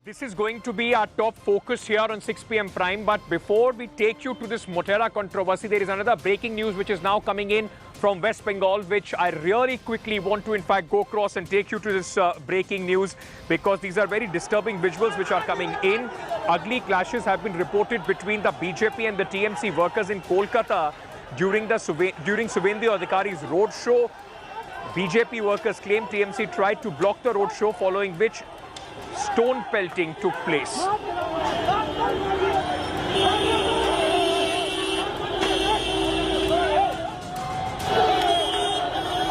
This is going to be our top focus here on 6 p.m. Prime. But before we take you to this Motera controversy, there is another breaking news which is now coming in from West Bengal, which I really quickly want to in fact go across and take you to this breaking news, because these are very disturbing visuals which are coming in. Ugly clashes have been reported between the BJP and the TMC workers in Kolkata during Suvendu Adhikari's road show. BJP workers claim TMC tried to block the road show, following which stone pelting took place.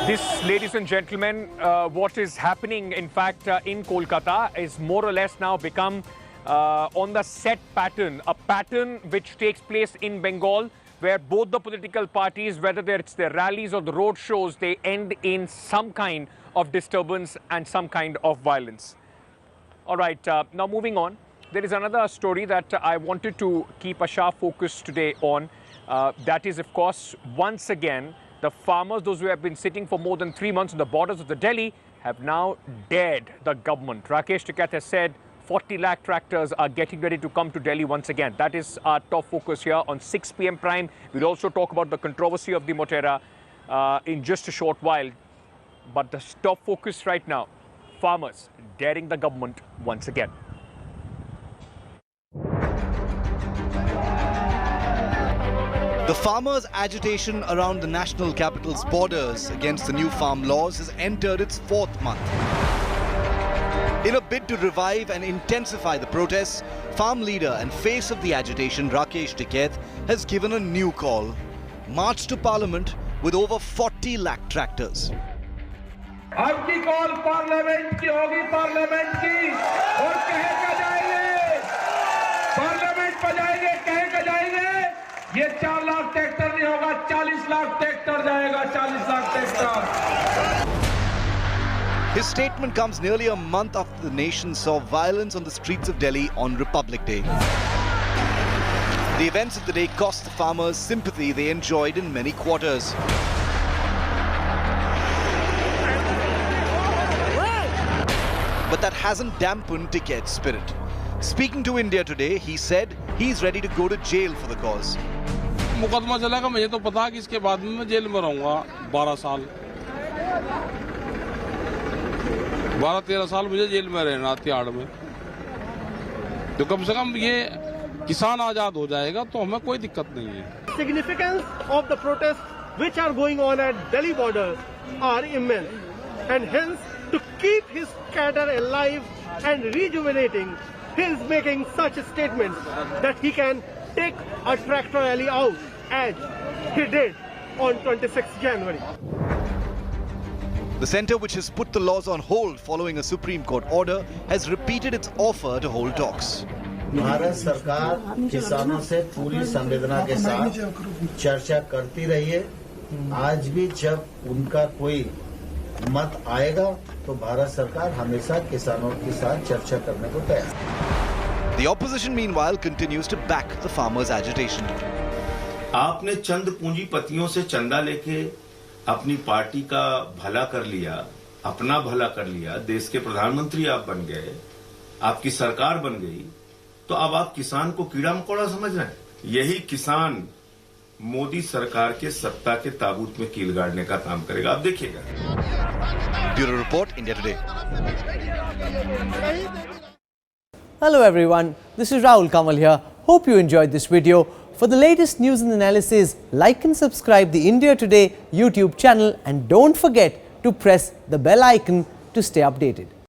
This, ladies and gentlemen, what is happening in fact in Kolkata is more or less now become on the set pattern, a pattern which takes place in Bengal, where both the political parties, whether it's their rallies or the road shows, they end in some kind of disturbance and some kind of violence. All right, now moving on, there is another story that I wanted to keep a sharp focus today on. That is, of course, once again, the farmers, those who have been sitting for more than 3 months on the borders of the Delhi, have now dared the government. Rakesh Tikait has said 40 lakh tractors are getting ready to come to Delhi once again. That is our top focus here on 6 p.m. Prime. We'll also talk about the controversy of the Motera in just a short while. But the top focus right now, farmers daring the government once again. The farmers' agitation around the national capital's borders against the new farm laws has entered its 4th month. In a bid to revive and intensify the protests, farm leader and face of the agitation Rakesh Tikait has given a new call: march to parliament with over 40 lakh tractors. अब की call parliament की होगी, parliament की, और कहेगा जाएंगे, parliament बजाएंगे, कहेगा जाएंगे, ये 4 लाख ट्रैक्टर नहीं होगा, 40 लाख ट्रैक्टर जाएगा, 40 lakh tractor. His statement comes nearly a month after the nation saw violence on the streets of Delhi on Republic Day. The events of the day cost the farmers sympathy they enjoyed in many quarters. But that hasn't dampened Tikait's spirit. Speaking to India Today, he said he's ready to go to jail for the cause. मुकदमा चलेगा, मुझे तो पता है कि इसके बाद में मैं जेल में रहूंगा 12 साल 12-13 साल मुझे जेल में रहना तिहाड़ में. तो कम से कम ये किसान आजाद हो जाएगा तो हमें कोई दिक्कत नहीं है. Significance of the protests which are going on at Delhi borders are immense, and hence to keep his cadre alive and rejuvenating, he is making such statements that he can take a tractor rally out as he did on 26th January. The centre, which has put the laws on hold following a Supreme Court order, has repeated its offer to hold talks. Bharat सरकार किसानों से पूरी संवेदना के साथ चर्चा करती रही है. आज भी जब उनका कोई मत आएगा तो भारत सरकार हमेशा किसानों के साथ चर्चा करने को तैयार है. The opposition meanwhile continues to back the farmers' agitation. आपने चंद पूंजीपतियों से चंदा लेके अपनी पार्टी का भला कर लिया, अपना भला कर लिया, देश के प्रधानमंत्री आप बन गए, आपकी सरकार बन गई, तो अब आप किसान को कीड़ा मकोड़ा समझ रहे हैं. यही किसान मोदी सरकार के सत्ता के ताबूत में कील गाड़ने का काम करेगा, आप देखिएगा. Bureau Report, India Today. Hello everyone, this is Rahul Kamal here. Hope you enjoyed this video. For the latest news and analysis, like and subscribe the India Today YouTube channel, and don't forget to press the bell icon to stay updated.